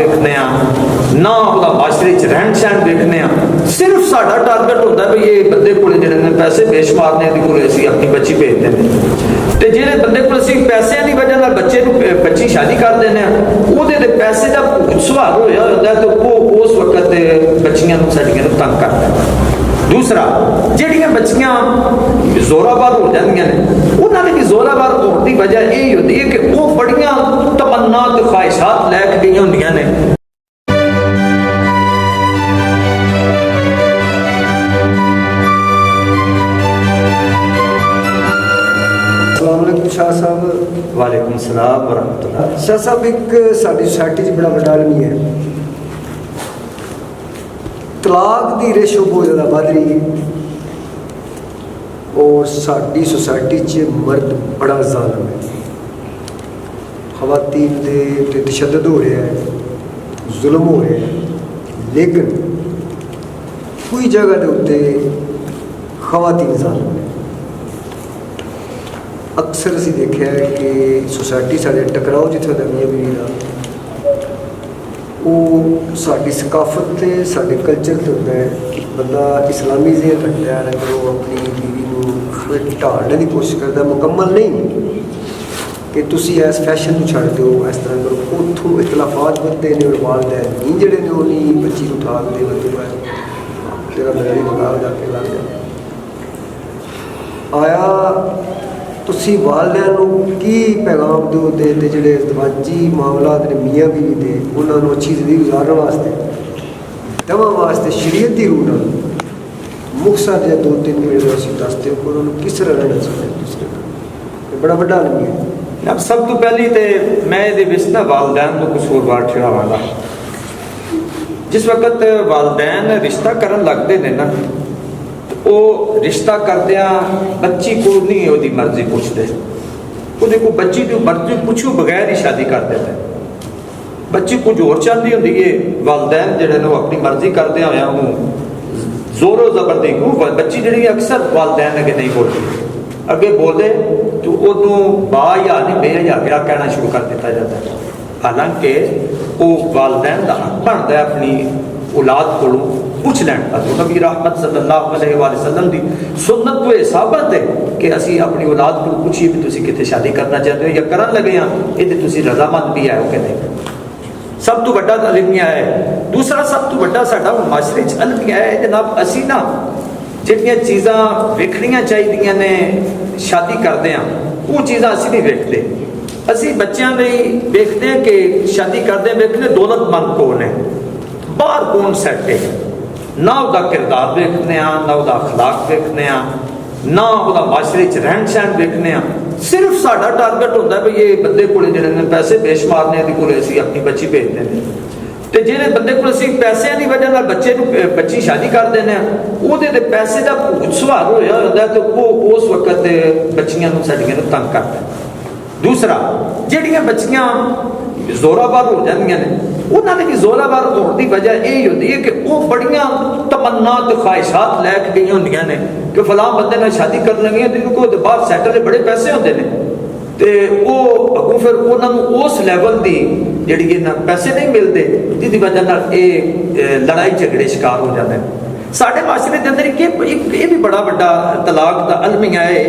देखने, ना वो माशरे च रहन सहन देखने। सिर्फ साडा टारगेट होता है भी ये बंदे को जिहड़े पैसे बेशुमार ने को असीं अपनी बच्ची भेजते हैं, तो जिहड़े बंदे को असीं पैसों की वजह नाल बच्ची शादी कर देने उहदे ते पैसे का सवाल होया होंदा तो वो उस वक्त बच्चियां साडियां तंग करता है। दूसरा जिहड़ियां बच्चियां जोरावर हो जांदियां ने उन्होंने भी जोरावर होने की वजह यही होती है कि वो बड़ियां तमन्ना ते ख्वाहिशात लैके गई होंदियां ने। शाह साहब वालेकुम सलाम वरहमतुल्लाह। शाह साहब एक साडी सोसाइटी बड़ा बड़ा आलमी है, तलाक की रेशो बहुत ज़्यादा बढ़ रही है और साडी सोसाइटी च मर्द बड़ा जालिम है, खवातीन दे तशद्दुद हो रहा है, जुल्म हो रहा है, लेकिन कोई जगह के उत्ते खवातीन जालिम है। अक्सर असीं देखा है कि सोसाइटी साढ़े टकराओ जिथे होंदा मियां बीवी का वो साडी सकाफत ते साडे कल्चर ते होंदा है कि बंदा इस्लामी ज़हन रखता है, अगर वो अपनी बीवी को ढालने की कोशिश करता मुकम्मल नहीं कि तुसी इस फैशन को छड़ दो, इस तरह करो, उतों इतलाफात बनते हैं और वालदैन नहीं जड़े ने उन्हीं बच्ची को उठा के मतलब तेरा मेरा भी मकाब जाके लग जाए। आया तुसी वालदैन नूं की पैगाम दो दे जिहड़े दवाजी मामलात ने मियाँ बीवी दे उन्होंने अच्छी जिंदगी गुजारने वास्ते दवा वास्ते शरीयत की रूह नाल मुखसर या 2-3 मिनट असीं दसदे हो उन्होंने किस तरह रहना चाहिए दूसरे बड़ा बड़ा आदमी है। अब सब तो पहली तो मैं ये विच ना वालदैन को कसूरवार ठहरावांगा। जिस वक्त वालदैन रिश्ता करन लगते हैं ना वो रिश्ता करदिया बच्ची को नहीं वो मर्जी पूछते, वो बच्ची की मर्जी पूछो बगैर ही शादी कर देते। बच्ची कुछ होर चाहती होंगी है, वालदैन जिहड़े ने अपनी मर्जी करदे होया जोरो जबर दी बच्ची जी अक्सर वालदैन अगे नहीं बोलती, अगे बोले तो उन्होंने बा या नहीं बे या क्या कहना शुरू कर दिता जाता है। हालांकि वो वालदैन का हक बनता है अपनी औलाद को पूछ लैन। नबी रहमत सल्लल्लाहु अलैहि वसल्लम की सुन्नत तो यह साबित है कि असी अपनी औलाद को पूछिए भी तुसी कितने शादी करना चाहते हो या करन लगे हैं, ये तुसी रजामंद भी है कि नहीं। सब तो बड़ा अलमिया है। दूसरा सब तो बड़ा साडा माशरे च अलमिया है जनाब, असी ना जिहड़ियां चीज़ां वेखणियां चाहिए ने शादी करते हैं वो चीज़ां असी नहीं वेखते। असी बच्चों लई वेखते हैं कि शादी करते वेखने दौलतमंद कौन है, बाहर कौन सैट है, ना उसका किरदार देखने, ना उसका अखलाक देखने, ना उसका माशरे च रहन सहन देखने। सिर्फ साडा टारगेट होता है भी ये बंदे को जिहड़े पैसे बेशुमार ने को असीं अपनी बच्ची भेजते हैं, तो जिहड़े बंदे को असीं पैसों की वजह नाल बच्ची शादी कर देने उहदे ते पैसे का सवाल होया होंदा तो वो उस वक्त बच्चियां साडियां तंग करता है। दूसरा जिहड़ियां बच्चियां जोरावर हो जांदियां ने उन्होंने भी जोरावर होने की वजह यही होती है कि वो बड़ियां तमन्ना तो ख्वाहिशात लैके गई होंदियां ने कि फलां बंदे नाल शादी कर लगी तो उनको बाहर सैटल बड़े पैसे होंदे ने, तो वो अगों फिर उन्होंने उस लैवल की जिहड़ी ना पैसे नहीं मिलते जिसकी वजह नाल ये लड़ाई झगड़े शिकार हो जाते हैं। साढ़े माशरे के अंदर एक भी बड़ा बड़ा तलाक का अलमिया है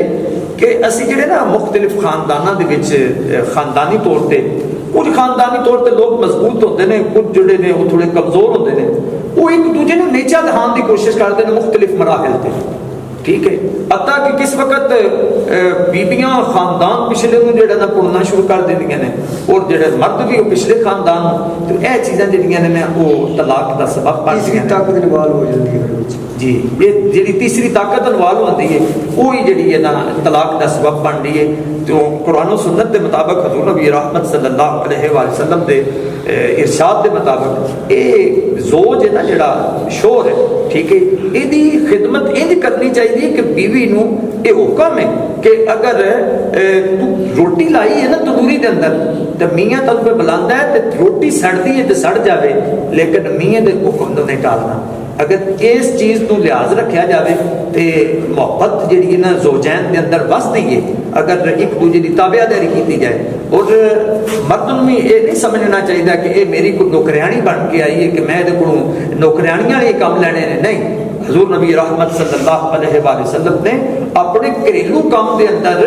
कि असी जिहड़े ना मुख्तलिफ खानदानां दे विच खानदानी तौर पर कुछ खानदानी तौर पर लोग मजबूत होते हैं, कुछ जोड़े ने वो थोड़े कमजोर होते हैं, वो एक दूजे ने नीचा दिखाने की कोशिश करते हैं मुख्तलिफ मराहल से। ठीक है, पता कि किस वक्त बीबियां खानदान पिछले जो पुड़ना शुरू कर देंदियां ने और जो मर्द भी पिछले खानदान, तो यह चीज़ां जिहड़ियां ने वो तलाक का सबब बनदियां ताकत इन्वॉल्व हो जाती है जी। ये जी तीसरी ताकत इन्वॉल्व होती है वो ही जी है ना तलाक का सबब बन रही है। तो कुरान सुन्नत के मुताबिक हज़ूर नबी रहमत सल्लल्लाहु अलैहि वसल्लम के इरशाद के मुताबिक ये जोज है ना जड़ा शोर है, ठीक है, इसकी खिदमत इंज करनी चाहिए कि बीवी नूं ये हुक्म है कि अगर तू रोटी लाई है ना तंदूरी के अंदर तो मियाँ तुम बुलांदा है तो रोटी सड़ती है तो सड़ जाए, लेकिन मियाँ के हुक्म तो नहीं टालना। ਅਗਰ ਇਸ ਚੀਜ਼ ਨੂੰ ਲਿਹਾਜ਼ ਰੱਖਿਆ ਜਾਵੇ ਤੇ ਮੁਹੱਬਤ ਜਿਹੜੀ ਨਾ ਜ਼ੋਜੈਨ ਦੇ ਅੰਦਰ ਵਸਦੀ ਹੈ, ਅਗਰ ਇੱਕ ਦੂਜੇ ਦੀ ਤਾਬਿਆਦਾਰੀ ਕੀਤੀ ਜਾਏ। ਔਰ ਮਰਦ ਨੂੰ ਵੀ ਇਹ ਨਹੀਂ ਸਮਝਣਾ ਚਾਹੀਦਾ ਕਿ ਇਹ ਮੇਰੀ ਕੋਈ ਨੌਕਰਾਣੀ ਬਣ ਕੇ ਆਈ ਹੈ ਕਿ ਮੈਂ ਇਹਦੇ ਕੋਲੋਂ ਨੌਕਰਾਣੀਆਂ ਵਾਲੇ ਕੰਮ ਲੈਣੇ ਨੇ। ਨਹੀਂ, ਹਜ਼ੂਰ ਨਬੀ ਰਹਿਮਤ ਸੱਲੱਲਾਹੁ ਅਲੈहि ਵਸੱਲਮ ਨੇ ਆਪਣੇ ਘਰੇਲੂ ਕੰਮ ਦੇ ਅੰਦਰ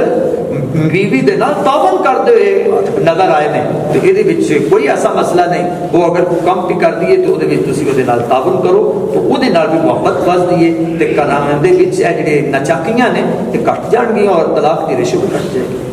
बीवी ਦੇ ਨਾਲ ਤਾਵਨ ਕਰਦੇ ਹੋਏ ਨਜ਼ਰ ਆਏ ਨੇ। ਤੇ ਇਹਦੇ ਵਿੱਚ ਕੋਈ ਐਸਾ ਮਸਲਾ ਨਹੀਂ, ਉਹ ਅਗਰ ਕੋਈ ਕੰਮ ਵੀ ਕਰਦੀ ਹੈ ਤੇ ਉਹਦੇ ਵਿੱਚ ਤੁਸੀਂ ਉਹਦੇ ਨਾਲ ਤਾਵਨ ਕਰੋ, ਤੇ ਉਹਦੇ ਨਾਲ ਵੀ ਮੁਹੱਬਤ ਵੱਧਦੀ ਹੈ ਤੇ ਘਰਾਂ ਦੇ ਵਿੱਚ ਇਹ ਜਿਹੜੇ ਨਚਾਕੀਆਂ ਨੇ ਇਹ ਘਟ ਜਾਣਗੀਆਂ ਔਰ ਤਲਾਕ ਦੀ ਰਿਸ਼ਵਤ ਘਟ ਜਾਏਗੀ।